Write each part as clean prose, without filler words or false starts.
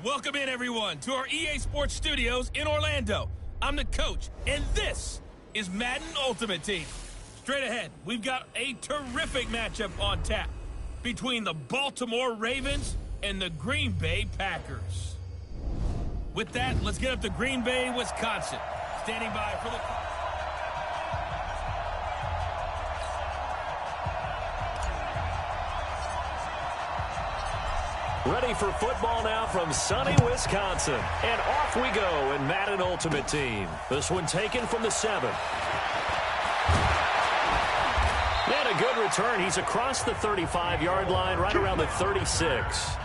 Welcome in, everyone, to our EA Sports Studios in Orlando. I'm the coach, and this is Madden Ultimate Team. Straight ahead, we've got a terrific matchup on tap between the Baltimore Ravens and the Green Bay Packers. With that, let's get up to Green Bay, Wisconsin. Standing by for the... Ready for football now from sunny Wisconsin. And off we go in Madden Ultimate Team. This one taken from the 7. And a good return. He's across the 35-yard line, right around the 36.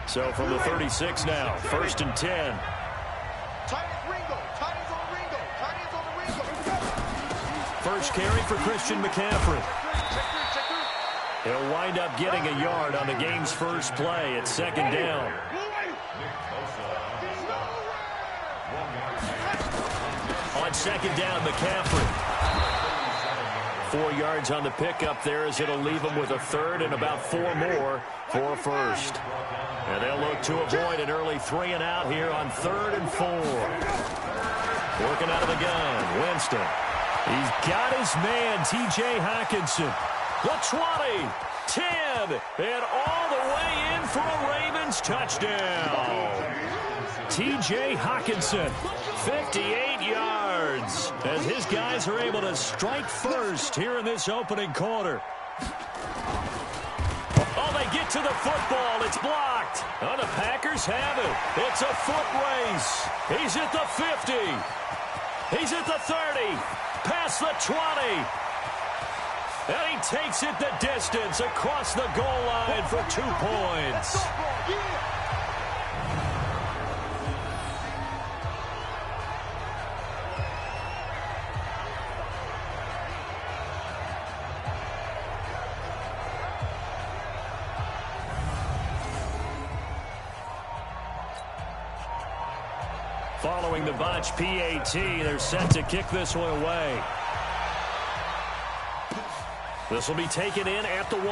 So from the 36 now, 1st and 10. First carry for Christian McCaffrey. He'll wind up getting a yard on the game's first play at 2nd down. On 2nd down, McCaffrey. 4 yards on the pickup there as it'll leave him with a 3rd and about 4 more for 1st. And they'll look to avoid an early 3 and out here on 3rd and 4. Working out of the gun, Winston. He's got his man, T.J. Hockenson. The 20, 10, and all the way in for a Ravens touchdown. T.J. Hockenson, 58 yards, as his guys are able to strike first here in this opening quarter. Oh, they get to the football. It's blocked. Oh, the Packers have it. It's a foot race. He's at the 50. He's at the 30. Past the 20. And he takes it the distance across the goal line for 2 points. Following the botch PAT, they're set to kick this one away. This will be taken in at the 1.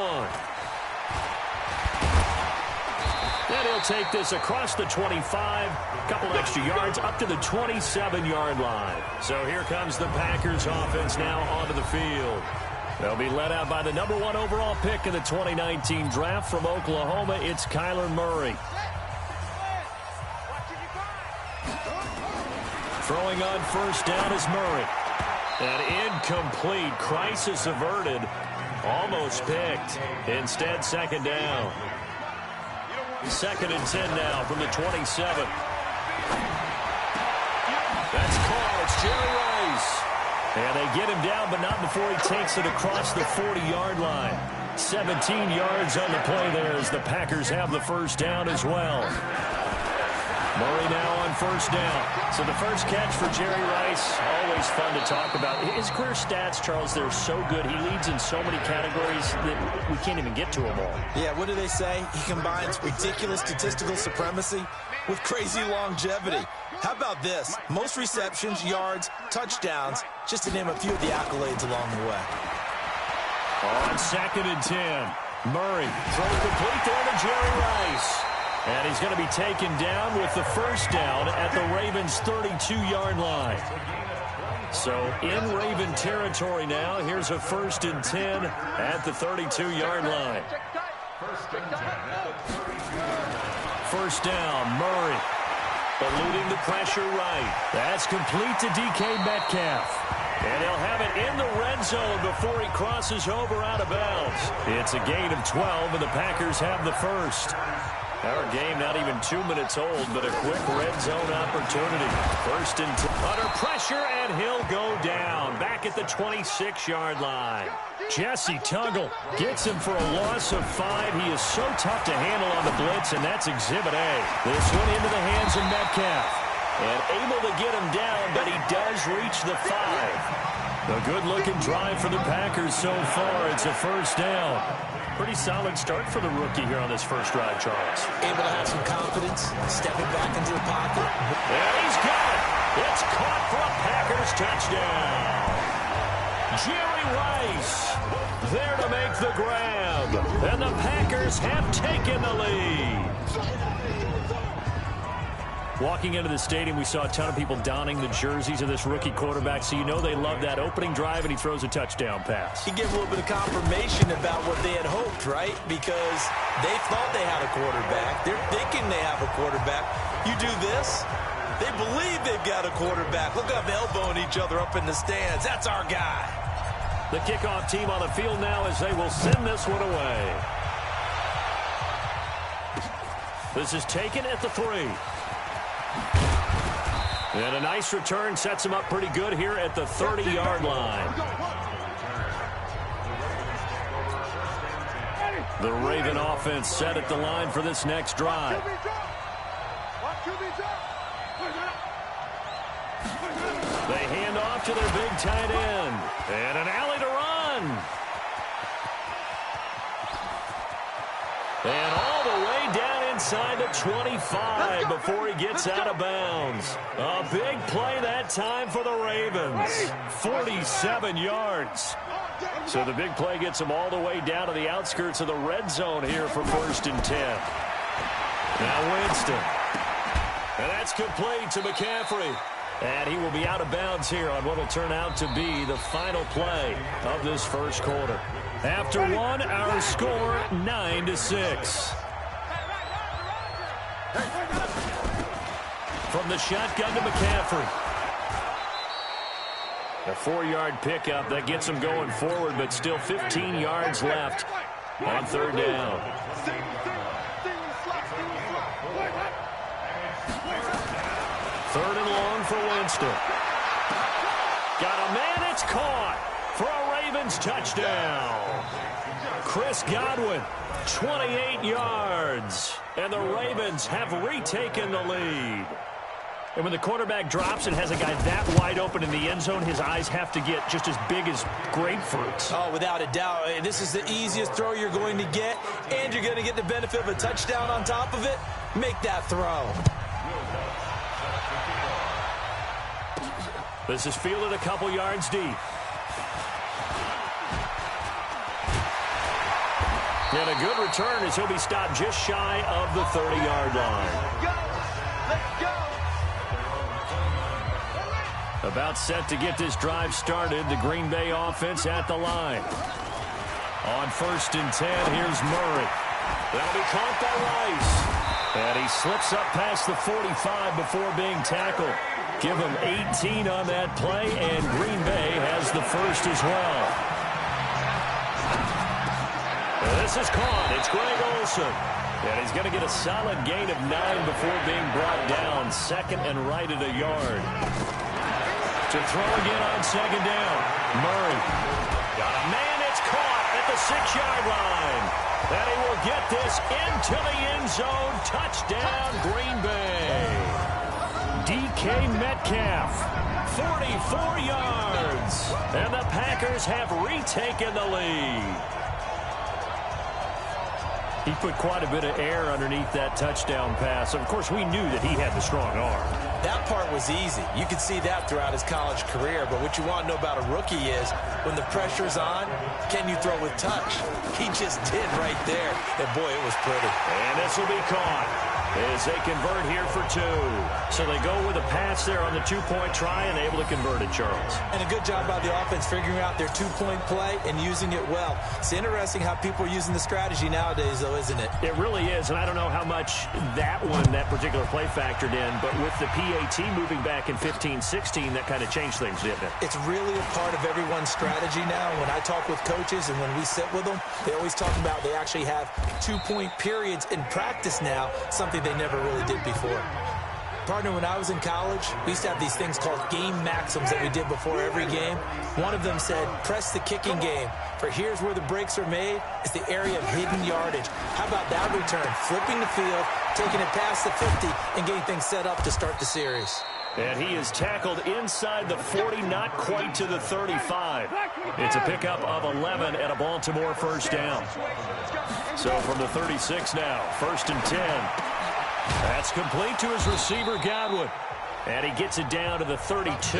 And he'll take this across the 25. A couple extra yards up to the 27-yard line. So here comes the Packers offense now onto the field. They'll be led out by the number 1 overall pick in the 2019 draft from Oklahoma. It's Kyler Murray. Throwing on 1st down is Murray. An incomplete, crisis averted, almost picked. Instead, 2nd down. 2nd and 10 now from the 27. That's caught. It's Jerry Rice. And they get him down, but not before he takes it across the 40-yard line. 17 yards on the play there as the Packers have the 1st down as well. Murray now on 1st down. So the first catch for Jerry Rice, always fun to talk about. His career stats, Charles, they're so good. He leads in so many categories that we can't even get to them all. Yeah, what do they say? He combines ridiculous statistical supremacy with crazy longevity. How about this? Most receptions, yards, touchdowns, just to name a few of the accolades along the way. On 2nd and 10, Murray throws complete there to Jerry Rice. And he's going to be taken down with the 1st down at the Ravens' 32-yard line. So in Raven territory now, here's a 1st and 10 at the 32-yard line. 1st down, Murray. Eluding the pressure right. That's complete to DK Metcalf. And they'll have it in the red zone before he crosses over out of bounds. It's a gain of 12, and the Packers have the 1st. Our game not even 2 minutes old, but a quick red zone opportunity. 1st and 10. Under pressure, and he'll go down. Back at the 26-yard line. Jesse Tuggle gets him for a loss of 5. He is so tough to handle on the blitz, and that's Exhibit A. This one into the hands of Metcalf. And able to get him down, but he does reach the 5. A good-looking drive for the Packers so far. It's a 1st down. Pretty solid start for the rookie here on this first drive, Charles. Able to have some confidence, stepping back into the pocket. And he's got it. It's caught for a Packers touchdown. Jerry Rice there to make the grab. And the Packers have taken the lead. Walking into the stadium, we saw a ton of people donning the jerseys of this rookie quarterback, so you know they love that opening drive, and he throws a touchdown pass. He gave a little bit of confirmation about what they had hoped, right? Because they thought they had a quarterback. They're thinking they have a quarterback. You do this, they believe they've got a quarterback. Look up, elbowing each other up in the stands. That's our guy. The kickoff team on the field now as they will send this one away. This is taken at the 3. And a nice return sets him up pretty good here at the 30-yard line. The Raven offense set at the line for this next drive. They hand off to their big tight end. And an alley to run. And all the way down inside the 25 before he gets out of bounds. A big play that time for the Ravens. 47 yards. So the big play gets him all the way down to the outskirts of the red zone here for 1st and 10. Now Winston. And that's complete to McCaffrey. And he will be out of bounds here on what will turn out to be the final play of this first quarter. After one, our score 9-6. From the shotgun to McCaffrey. A 4-yard pickup that gets him going forward, but still 15 yards left on 3rd down. Third and long for Winston. Got a man, it's caught for a Ravens touchdown. Chris Godwin, 28 yards. And the Ravens have retaken the lead. And when the quarterback drops and has a guy that wide open in the end zone, his eyes have to get just as big as grapefruits. Oh, without a doubt. This is the easiest throw you're going to get, and you're going to get the benefit of a touchdown on top of it. Make that throw. This is fielded a couple yards deep. And a good return as he'll be stopped just shy of the 30-yard line. Let's go. About set to get this drive started, the Green Bay offense at the line. On 1st and 10, here's Murray. That'll be caught by Rice. And he slips up past the 45 before being tackled. Give him 18 on that play, and Green Bay has the first as well. This is caught. It's Greg Olsen. And he's going to get a solid gain of 9 before being brought down. 2nd and right at a yard. To throw again on 2nd down. Murray. Got a man. It's caught at the 6-yard line. And he will get this into the end zone. Touchdown, Green Bay. DK Metcalf, 44 yards. And the Packers have retaken the lead. He put quite a bit of air underneath that touchdown pass. Of course, we knew that he had the strong arm. That part was easy. You could see that throughout his college career. But what you want to know about a rookie is when the pressure's on, can you throw with touch? He just did right there. And, boy, it was pretty. And this will be caught as they convert here for 2. So they go with a pass there on the 2-point try and able to convert it, Charles. And a good job by the offense figuring out their 2-point play and using it well. It's interesting how people are using the strategy nowadays, though, isn't it? It really is, and I don't know how much that particular play factored in, but with the PAT moving back in 15-16, that kind of changed things, didn't it? It's really a part of everyone's strategy now. When I talk with coaches and when we sit with them, they always talk about they actually have 2-point periods in practice now, something they never really did before. Partner, when I was in college, we used to have these things called game maxims that we did before every game. One of them said, press the kicking game, for here's where the breaks are made. It's the area of hidden yardage. How about that return? Flipping the field, taking it past the 50, and getting things set up to start the series. And he is tackled inside the 40, not quite to the 35. It's a pickup of 11 and a Baltimore first down. So from the 36 now, 1st and 10. That's complete to his receiver, Godwin. And he gets it down to the 32.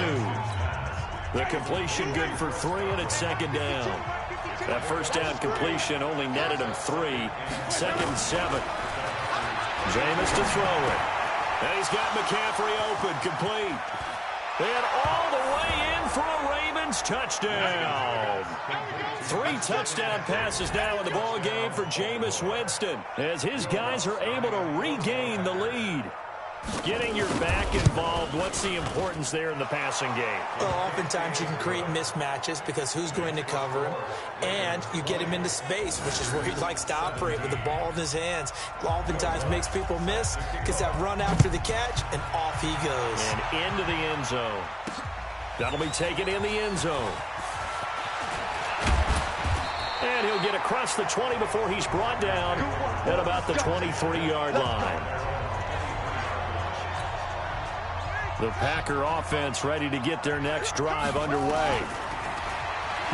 The completion good for 3, and it's second down. That first down completion only netted him 3. Second and 7. Jameis to throw it. And he's got McCaffrey open, complete. And all the way in for a Ravens touchdown. 3 touchdown passes now in the ball game for Jameis Winston as his guys are able to regain the lead. Getting your back involved, what's the importance there in the passing game? Well, oftentimes you can create mismatches because who's going to cover him, and you get him into space, which is where he likes to operate with the ball in his hands. Oftentimes makes people miss, gets that run after the catch, and off he goes. And into the end zone. That'll be taken in the end zone. And he'll get across the 20 before he's brought down at about the 23-yard line. The Packer offense ready to get their next drive underway.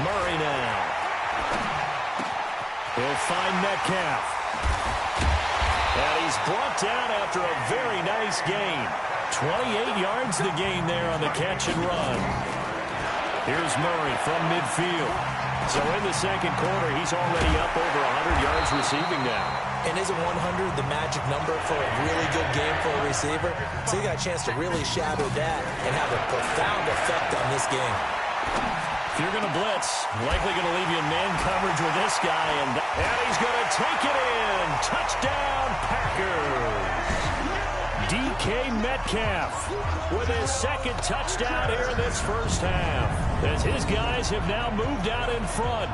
Murray now. He'll find Metcalf. And he's brought down after a very nice gain. 28 yards the gain there on the catch and run. Here's Murray from midfield. So in the second quarter, he's already up over 100 yards receiving now. And isn't 100 the magic number for a really good game for a receiver? So you got a chance to really shadow that and have a profound effect on this game. If you're going to blitz, likely going to leave you in man coverage with this guy. And he's going to take it in. Touchdown, Packers. DK Metcalf with his second touchdown here in this first half, as his guys have now moved out in front.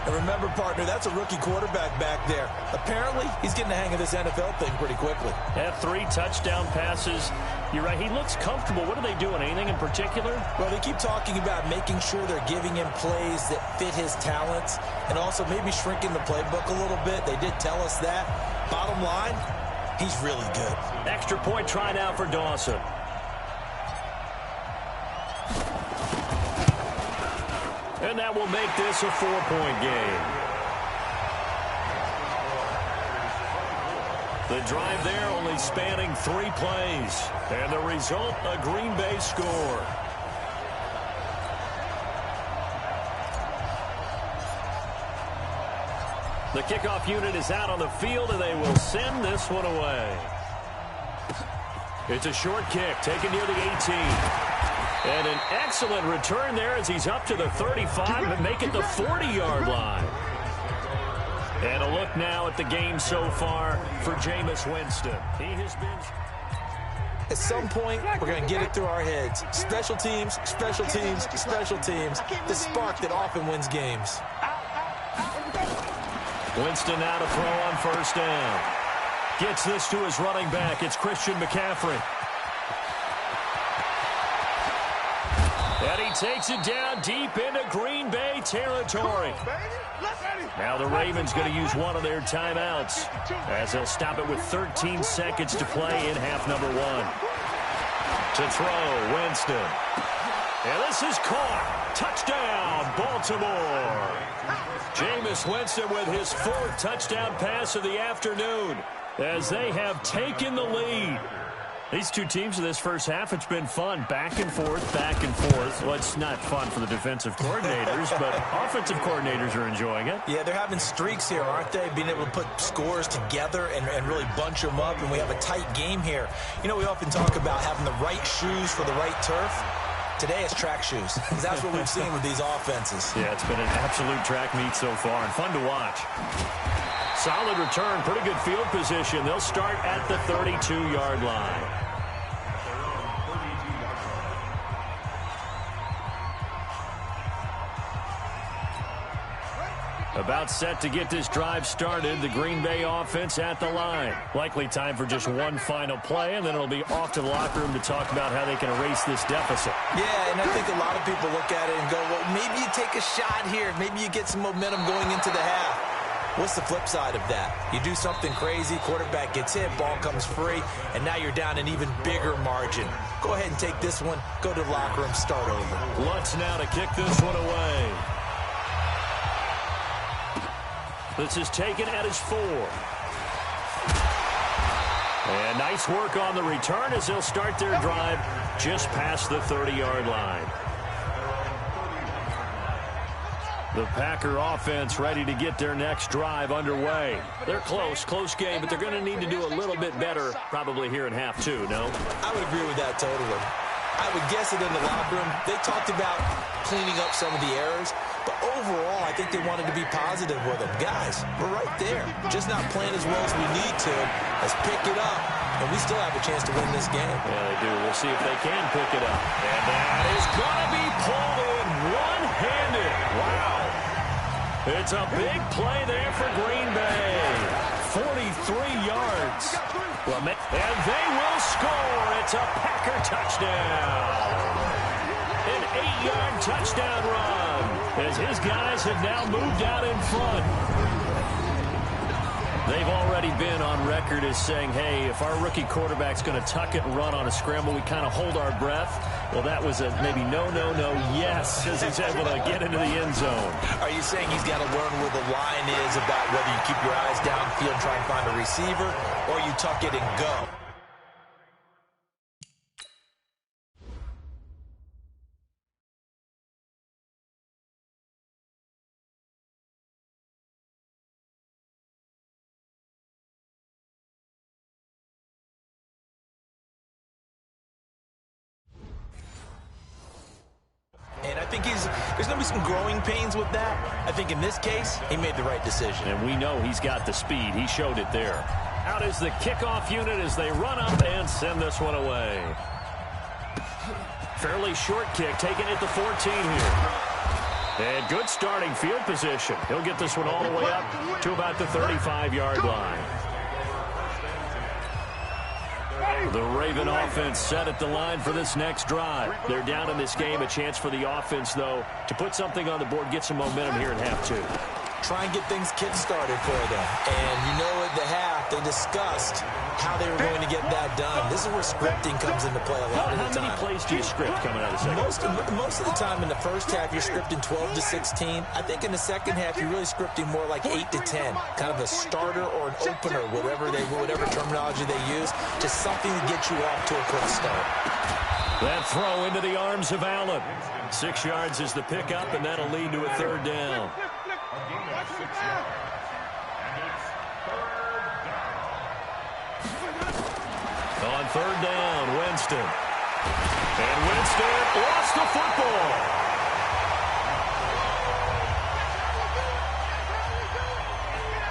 And remember, partner, that's a rookie quarterback back there. Apparently, he's getting the hang of this NFL thing pretty quickly. Had 3 touchdown passes. You're right, he looks comfortable. What are they doing? Anything in particular? Well, they keep talking about making sure they're giving him plays that fit his talents and also maybe shrinking the playbook a little bit. They did tell us that. Bottom line, he's really good. Extra point try now for Dawson. And that will make this a 4-point game. The drive there only spanning 3 plays. And the result, a Green Bay score. The kickoff unit is out on the field, and they will send this one away. It's a short kick, taken near the 18. And an excellent return there as he's up to the 35 and make it the 40-yard line. And a look now at the game so far for Jameis Winston. He has been... At some point, we're going to get it through our heads. Special teams, special teams, special teams. The spark that often wins games. Winston now to throw on first down. Gets this to his running back. It's Christian McCaffrey. And he takes it down deep into Green Bay territory. Now the Ravens going to use one of their timeouts as they'll stop it with 13 seconds to play in half number 1. To throw, Winston. And this is caught. Touchdown, Baltimore. Jameis Winston with his 4th touchdown pass of the afternoon as they have taken the lead. These two teams in this first half, it's been fun. Back and forth, back and forth. Well, it's not fun for the defensive coordinators, but offensive coordinators are enjoying it. Yeah, they're having streaks here, aren't they? Being able to put scores together and really bunch them up, and we have a tight game here. You know, we often talk about having the right shoes for the right turf. Today it's track shoes, because that's what we've seen with these offenses. Yeah, it's been an absolute track meet so far, and fun to watch. Solid return, pretty good field position. They'll start at the 32-yard line. About set to get this drive started. The Green Bay offense at the line. Likely time for just one final play, and then it'll be off to the locker room to talk about how they can erase this deficit. Yeah, and I think a lot of people look at it and go, well, maybe you take a shot here. Maybe you get some momentum going into the half. What's the flip side of that? You do something crazy, quarterback gets hit, ball comes free, and now you're down an even bigger margin. Go ahead and take this one, go to the locker room, start over. Lutz now to kick this one away. This is taken at his 4. And nice work on the return as they'll start their drive just past the 30-yard line. The Packer offense ready to get their next drive underway. They're close game, but they're going to need to do a little bit better probably here in half two, no? I would agree with that totally. I would guess that in the locker room, they talked about cleaning up some of the errors, but overall, I think they wanted to be positive with them. Guys, we're right there. Just not playing as well as we need to. Let's pick it up, and we still have a chance to win this game. Yeah, they do. We'll see if they can pick it up. And that is going to be pulled in one-handed. Wow. It's a big play there for Green Bay. 43 yards. And they will score. It's a Packer touchdown. An 8-yard touchdown run as his guys have now moved out in front. They've already been on record as saying, hey, if our rookie quarterback's going to tuck it and run on a scramble, we kind of hold our breath. Well, that was a maybe no, yes, as he's able to get into the end zone. Are you saying he's got to learn where the line is about whether you keep your eyes downfield and try and find a receiver, or you tuck it and go? And I think there's going to be some growing pains with that. I think in this case, he made the right decision. And we know he's got the speed. He showed it there. Out is the kickoff unit as they run up and send this one away. Fairly short kick, taking it to 14 here. And good starting field position. He'll get this one all the way up to about the 35-yard line. The Raven offense set at the line for this next drive. They're down in this game. A chance for the offense, though, to put something on the board, get some momentum here in half two. Try and get things kick-started for them. And you know at the half, they discussed how they were going to get that done. This is where scripting comes into play a lot of the time. How many plays do you script coming out of the second? Most of the time in the first half, you're scripting 12 to 16. I think in the second half, you're really scripting more like 8 to 10. Kind of a starter or an opener, whatever terminology they use, just something to get you off to a quick start. That throw into the arms of Allen. 6 yards is the pickup, and that'll lead to a third down. On third down, Winston. And Winston lost the football.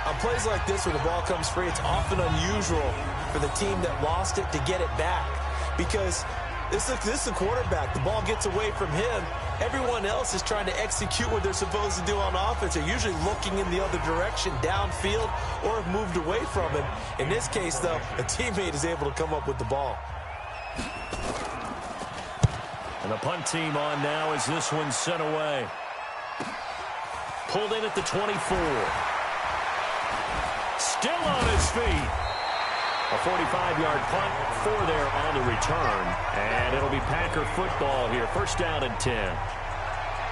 On plays like this where the ball comes free, it's often unusual for the team that lost it to get it back. Because this is the quarterback. The ball gets away from him. Everyone else is trying to execute what they're supposed to do on offense. They're usually looking in the other direction, downfield, or have moved away from him. In this case, though, a teammate is able to come up with the ball. And the punt team on now as this one's sent away. Pulled in at the 24. Still on his feet. A 45-yard punt, 4 there on the return. And it'll be Packer football here. First down and 10.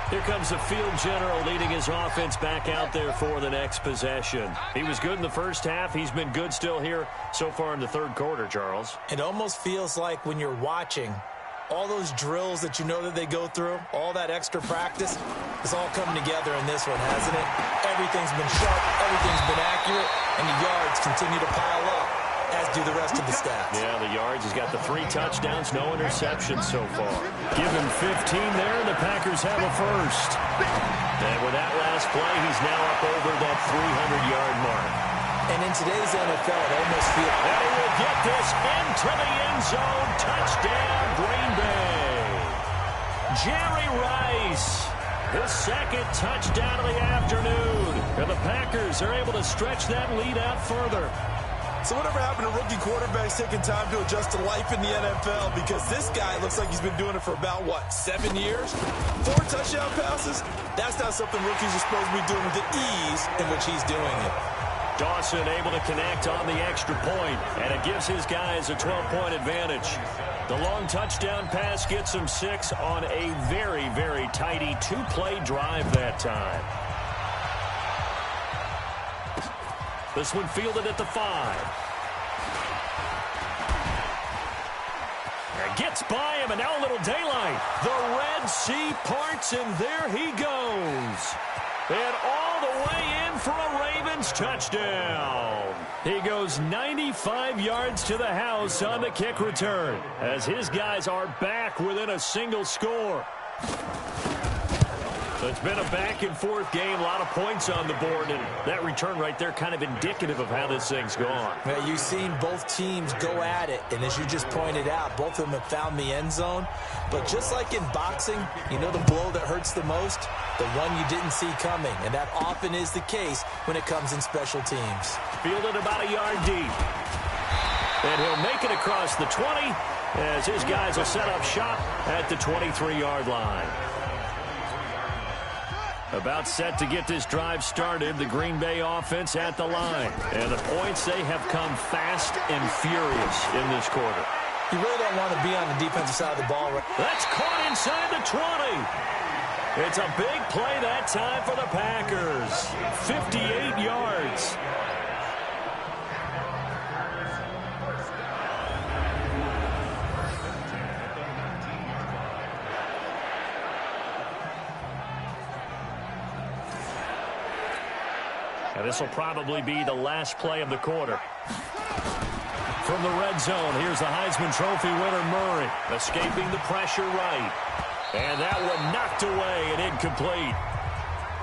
Here comes the field general leading his offense back out there for the next possession. He was good in the first half. He's been good still here so far in the third quarter, Charles. It almost feels like when you're watching, all those drills that you know that they go through, all that extra practice, is all coming together in this one, hasn't it? Everything's been sharp, everything's been accurate, and the yards continue to pile up, as do the rest of the stats. Yeah, the yards. He's got the 3 touchdowns, no interceptions so far. Give him 15 there, and the Packers have a first. And with that last play, he's now up over that 300-yard mark. And in today's NFL, it almost feels... And he will get this into the end zone. Touchdown, Green Bay. Jerry Rice, his second touchdown of the afternoon. And the Packers are able to stretch that lead out further. So whatever happened to rookie quarterbacks taking time to adjust to life in the NFL? Because this guy looks like he's been doing it for about, 7 years? 4 touchdown passes? That's not something rookies are supposed to be doing with the ease in which he's doing it. Dawson able to connect on the extra point, and it gives his guys a 12-point advantage. The long touchdown pass gets him 6 on a very, very tidy 2-play drive that time. This one fielded at the 5. And gets by him, and now a little daylight. The Red Sea parts, and there he goes. And all the way in for a Ravens touchdown. He goes 95 yards to the house on the kick return as his guys are back within a single score. It's been a back-and-forth game, a lot of points on the board, and that return right there kind of indicative of how this thing's gone. Yeah, you've seen both teams go at it, and as you just pointed out, both of them have found the end zone. But just like in boxing, you know the blow that hurts the most? The one you didn't see coming, and that often is the case when it comes in special teams. Fielded about a yard deep. And he'll make it across the 20 as his guys will set up shop at the 23-yard line. About set to get this drive started, the Green Bay offense at the line. And the points, they have come fast and furious in this quarter. You really don't want to be on the defensive side of the ball. That's caught inside the 20. It's a big play that time for the Packers. 58 yards. And this will probably be the last play of the quarter. From the red zone, here's the Heisman Trophy winner, Murray, escaping the pressure right. And that one knocked away and incomplete.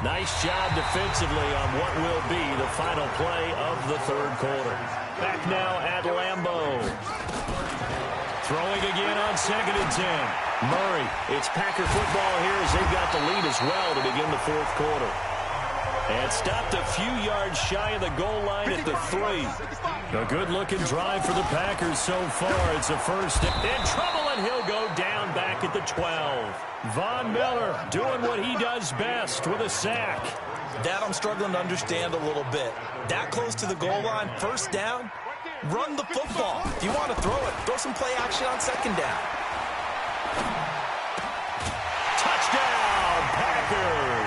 Nice job defensively on what will be the final play of the third quarter. Back now at Lambeau. Throwing again on 2nd and 10. Murray, it's Packer football here as they've got the lead as well to begin the fourth quarter. And stopped a few yards shy of the goal line at the 3. A good-looking drive for the Packers so far. It's a first. In trouble, and he'll go down back at the 12. Von Miller doing what he does best with a sack. That I'm struggling to understand a little bit. That close to the goal line, first down, run the football. If you want to throw it, throw some play action on 2nd down. Touchdown, Packers!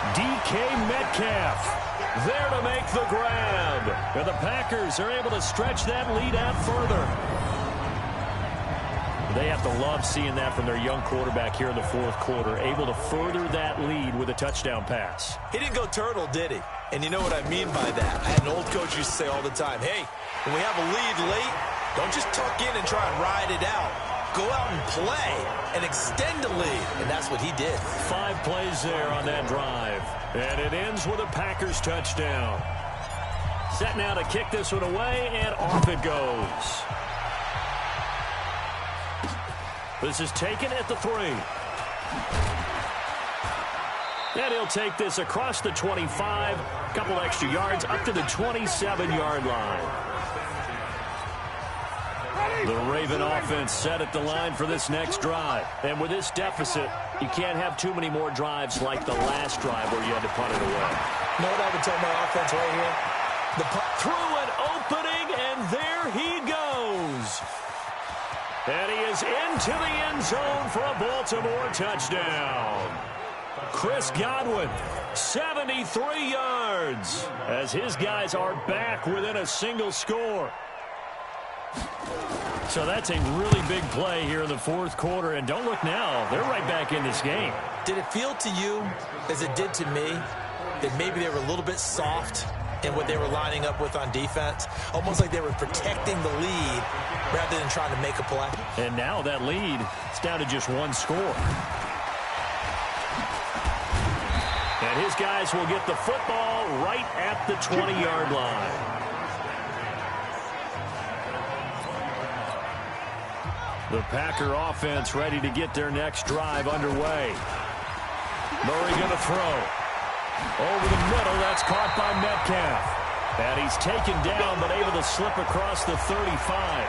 DK Metcalf there to make the grab. And the Packers are able to stretch that lead out further. They have to love seeing that from their young quarterback here in the fourth quarter, able to further that lead with a touchdown pass. He didn't go turtle, did he? And you know what I mean by that. I had an old coach used to say all the time, hey, when we have a lead late, don't just tuck in and try and ride it out. Go out and play and extend the lead. And that's what he did. 5 plays there on that drive. And it ends with a Packers touchdown. Set now to kick this one away, and off it goes. This is taken at the 3. And he'll take this across the 25. A couple extra yards up to the 27-yard line. The Raven offense set at the line for this next drive. And with this deficit, you can't have too many more drives like the last drive where you had to punt it away. You know what I would tell my offense right here? The punt through an opening, and there he goes. And he is into the end zone for a Baltimore touchdown. Chris Godwin, 73 yards, as his guys are back within a single score. So that's a really big play here in the fourth quarter. And don't look now, they're right back in this game. Did it feel to you, as it did to me, that maybe they were a little bit soft in what they were lining up with on defense? Almost like they were protecting the lead rather than trying to make a play. And now that lead is down to just 1 score. And his guys will get the football right at the 20-yard line. The Packer offense ready to get their next drive underway. Murray going to throw. Over the middle, that's caught by Metcalf. And he's taken down, but able to slip across the 35.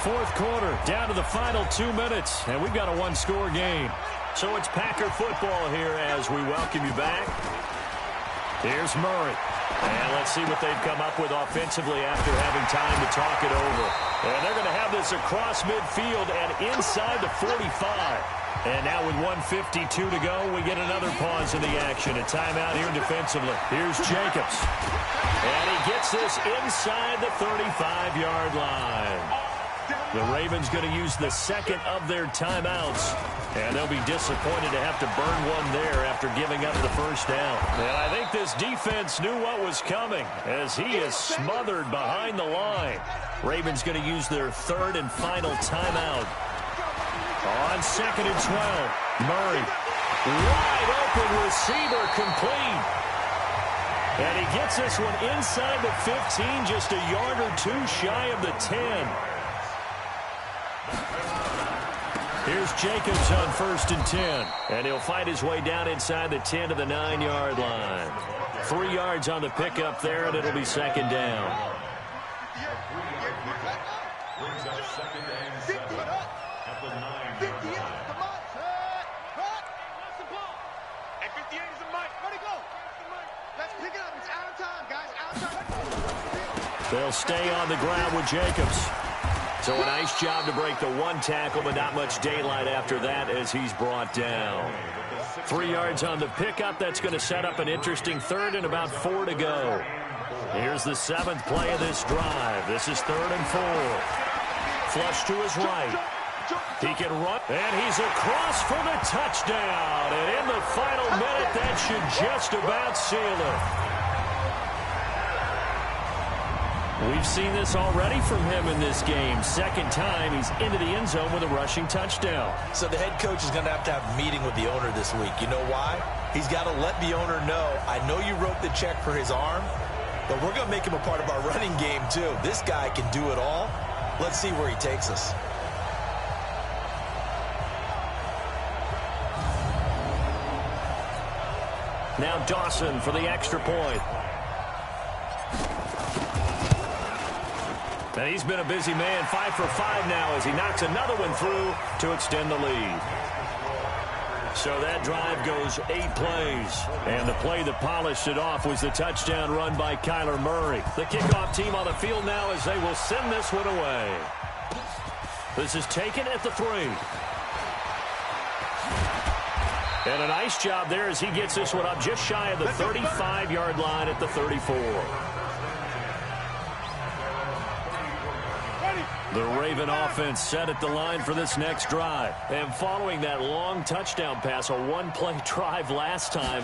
Fourth quarter, down to the final 2 minutes, and we've got a 1-score game. So it's Packer football here as we welcome you back. Here's Murray. And let's see what they've come up with offensively after having time to talk it over. And they're going to have this across midfield and inside the 45. And now with 1:52 to go, we get another pause in the action. A timeout here defensively. Here's Jacobs. And he gets this inside the 35-yard line. The Ravens going to use the second of their timeouts, and they'll be disappointed to have to burn one there after giving up the first down. And I think this defense knew what was coming as he is smothered behind the line. Ravens going to use their third and final timeout. On 2nd and 12, Murray. Wide open receiver complete. And he gets this one inside the 15, just a yard or two shy of the 10. Here's Jacobs on 1st and 10. And he'll fight his way down inside the 10 to the 9-yard line. 3 yards on the pickup there, and it'll be 2nd down. They'll stay on the ground with Jacobs. So a nice job to break the one tackle, but not much daylight after that as he's brought down. 3 yards on the pickup. That's going to set up an interesting third and about 4 to go. Here's the 7th play of this drive. This is 3rd and 4. Flush to his right. He can run, and he's across for the touchdown. And in the final minute, that should just about seal it. We've seen this already from him in this game. Second time he's into the end zone with a rushing touchdown. So the head coach is going to have a meeting with the owner this week. You know why? He's got to let the owner know, I know you wrote the check for his arm, but we're going to make him a part of our running game too. This guy can do it all. Let's see where he takes us. Now Dawson for the extra point. And he's been a busy man, 5 for 5 now as he knocks another one through to extend the lead. So that drive goes 8 plays. And the play that polished it off was the touchdown run by Kyler Murray. The kickoff team on the field now as they will send this one away. This is taken at the 3. And a nice job there as he gets this one up just shy of the 35-yard line at the 34. The Raven offense set at the line for this next drive. And following that long touchdown pass, a one-play drive last time,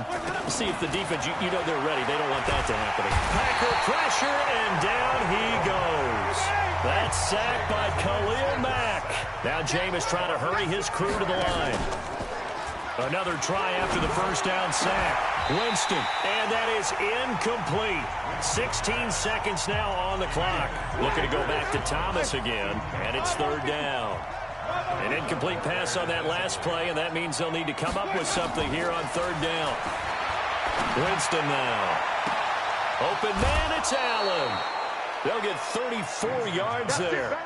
see if the defense, you know they're ready. They don't want that to happen. Packer pressure, and down he goes. That's sacked by Khalil Mack. Now Jameis trying to hurry his crew to the line. Another try after the first down sack. Winston, and that is incomplete. 16 seconds now on the clock. Looking to go back to Thomas again, and it's 3rd down. An incomplete pass on that last play, and that means they'll need to come up with something here on 3rd down. Winston now. Open man, it's Allen. They'll get 34 yards there.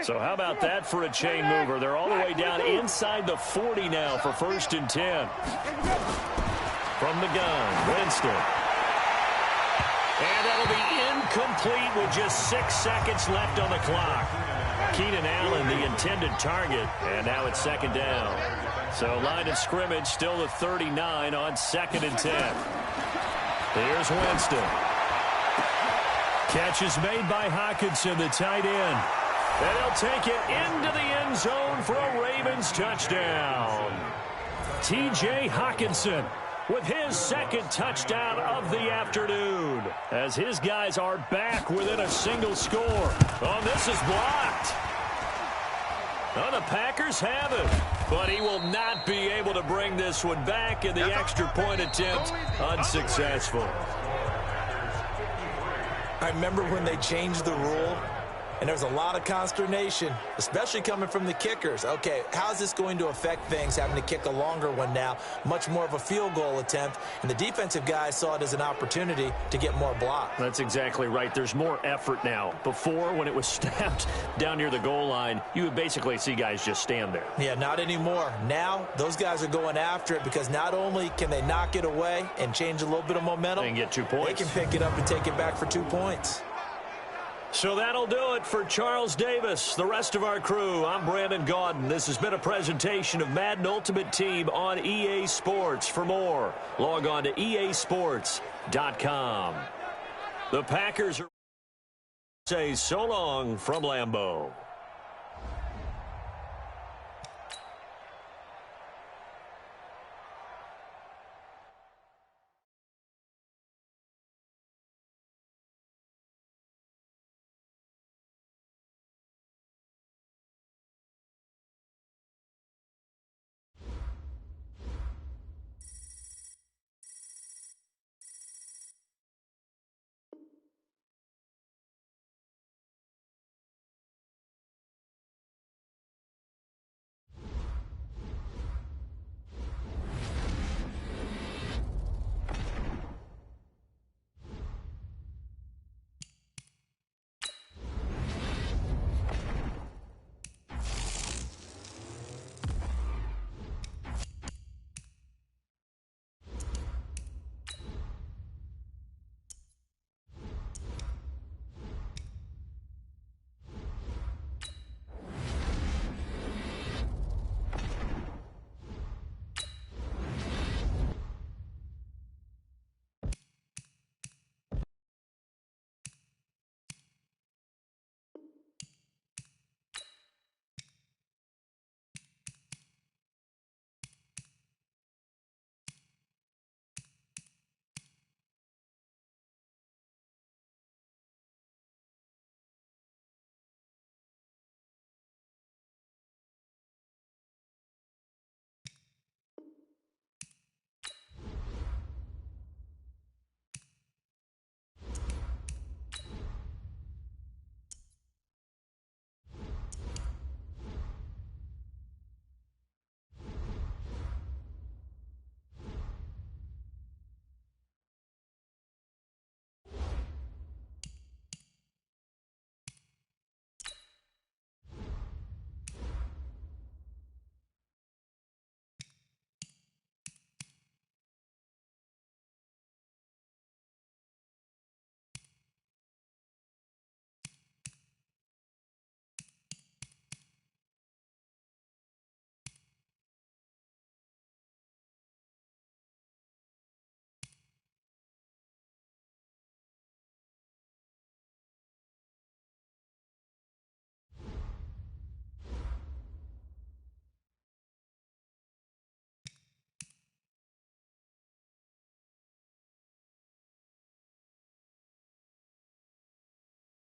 So how about that for a chain mover? They're all the way down inside the 40 now for 1st and 10. From the gun, Winston. And that'll be incomplete with just 6 seconds left on the clock. Keenan Allen, the intended target, and now it's 2nd down. So line of scrimmage still at 39 on 2nd and 10. Here's Winston. Catch is made by Hockenson, the tight end. And they'll take it into the end zone for a Ravens touchdown. T.J. Hockenson with his 2nd touchdown of the afternoon as his guys are back within a single score. Oh, this is blocked. Oh, the Packers have it, but he will not be able to bring this one back, and the extra point attempt unsuccessful. I remember when they changed the rule, and there was a lot of consternation, especially coming from the kickers. Okay, how's this going to affect things, having to kick a longer one now, much more of a field goal attempt, and the defensive guys saw it as an opportunity to get more blocks. That's exactly right. There's more effort now. Before, when it was snapped down near the goal line, you would basically see guys just stand there. Yeah, not anymore. Now, those guys are going after it because not only can they knock it away and change a little bit of momentum, and get 2 points. They can pick it up and take it back for 2 points. So that'll do it for Charles Davis, the rest of our crew. I'm Brandon Gaudin. This has been a presentation of Madden Ultimate Team on EA Sports. For more, log on to easports.com. The Packers are say so long from Lambeau.